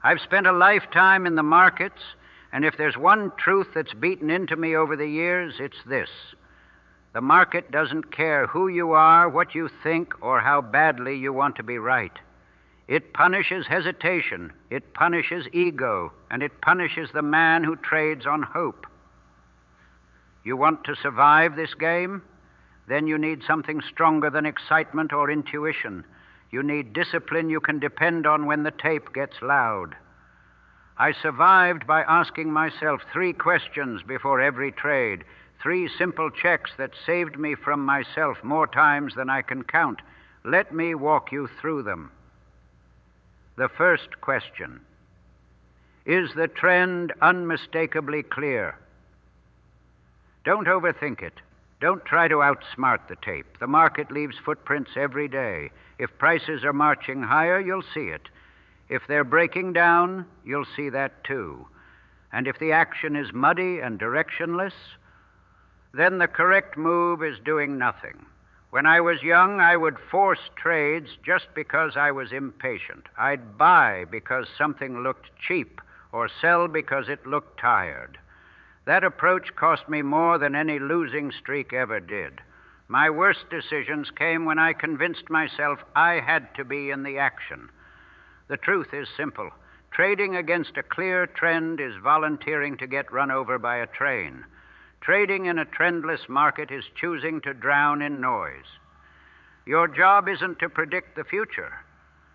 I've spent a lifetime in the markets, and if there's one truth that's beaten into me over the years, it's this. The market doesn't care who you are, what you think, or how badly you want to be right. It punishes hesitation, it punishes ego, and it punishes the man who trades on hope. You want to survive this game? Then you need something stronger than excitement or intuition. You need discipline you can depend on when the tape gets loud. I survived by asking myself 3 questions before every trade, 3 simple checks that saved me from myself more times than I can count. Let me walk you through them. The first question: is the trend unmistakably clear? Don't overthink it. Don't try to outsmart the tape. The market leaves footprints every day. If prices are marching higher, you'll see it. If they're breaking down, you'll see that too. And if the action is muddy and directionless, then the correct move is doing nothing. When I was young, I would force trades just because I was impatient. I'd buy because something looked cheap, or sell because it looked tired. That approach cost me more than any losing streak ever did. My worst decisions came when I convinced myself I had to be in the action. The truth is simple. Trading against a clear trend is volunteering to get run over by a train. Trading in a trendless market is choosing to drown in noise. Your job isn't to predict the future.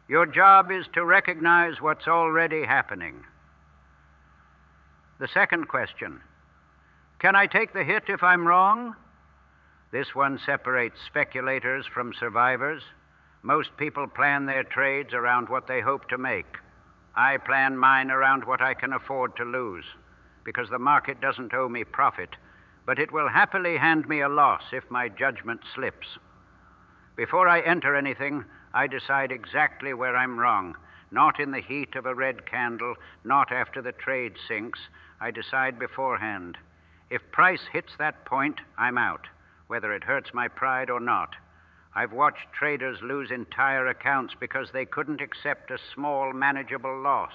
Your job is to recognize what's already happening. The second question: can I take the hit if I'm wrong? This one separates speculators from survivors. Most people plan their trades around what they hope to make. I plan mine around what I can afford to lose, because the market doesn't owe me profit, but it will happily hand me a loss if my judgment slips. Before I enter anything, I decide exactly where I'm wrong. Not in the heat of a red candle, not after the trade sinks. I decide beforehand. If price hits that point, I'm out, whether it hurts my pride or not. I've watched traders lose entire accounts because they couldn't accept a small, manageable loss.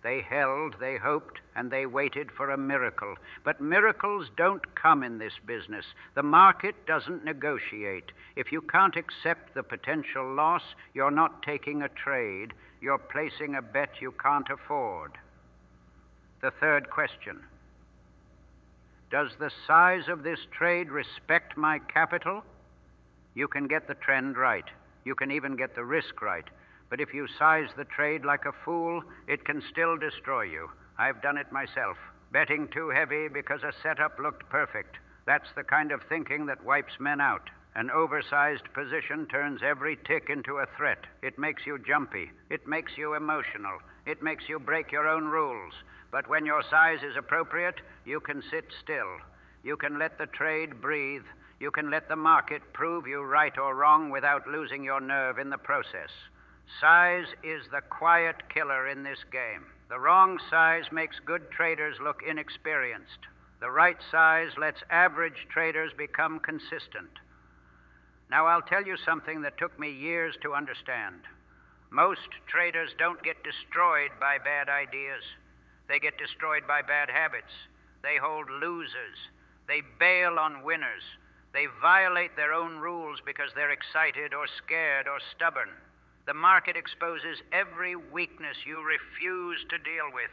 They held, they hoped, and they waited for a miracle. But miracles don't come in this business. The market doesn't negotiate. If you can't accept the potential loss, you're not taking a trade. You're placing a bet you can't afford. The third question: does the size of this trade respect my capital? You can get the trend right. You can even get the risk right. But if you size the trade like a fool, it can still destroy you. I've done it myself. Betting too heavy because a setup looked perfect. That's the kind of thinking that wipes men out. An oversized position turns every tick into a threat. It makes you jumpy. It makes you emotional. It makes you break your own rules. But when your size is appropriate, you can sit still. You can let the trade breathe. You can let the market prove you right or wrong without losing your nerve in the process. Size is the quiet killer in this game. The wrong size makes good traders look inexperienced. The right size lets average traders become consistent. Now, I'll tell you something that took me years to understand. Most traders don't get destroyed by bad ideas. They get destroyed by bad habits. They hold losers. They bail on winners. They violate their own rules because they're excited or scared or stubborn. The market exposes every weakness you refuse to deal with.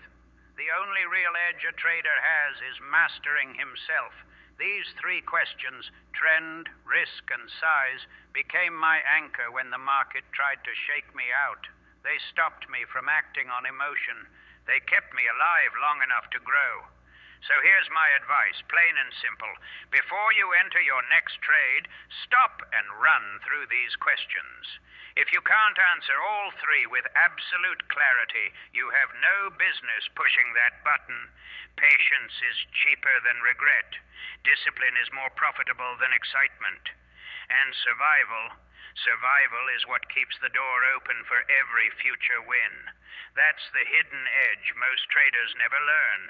The only real edge a trader has is mastering himself. These 3 questions, trend, risk, and size, became my anchor when the market tried to shake me out. They stopped me from acting on emotion. They kept me alive long enough to grow. So here's my advice, plain and simple. Before you enter your next trade, stop and run through these questions. If you can't answer all 3 with absolute clarity, you have no business pushing that button. Patience is cheaper than regret. Discipline is more profitable than excitement. And survival is what keeps the door open for every future win. That's the hidden edge most traders never learn.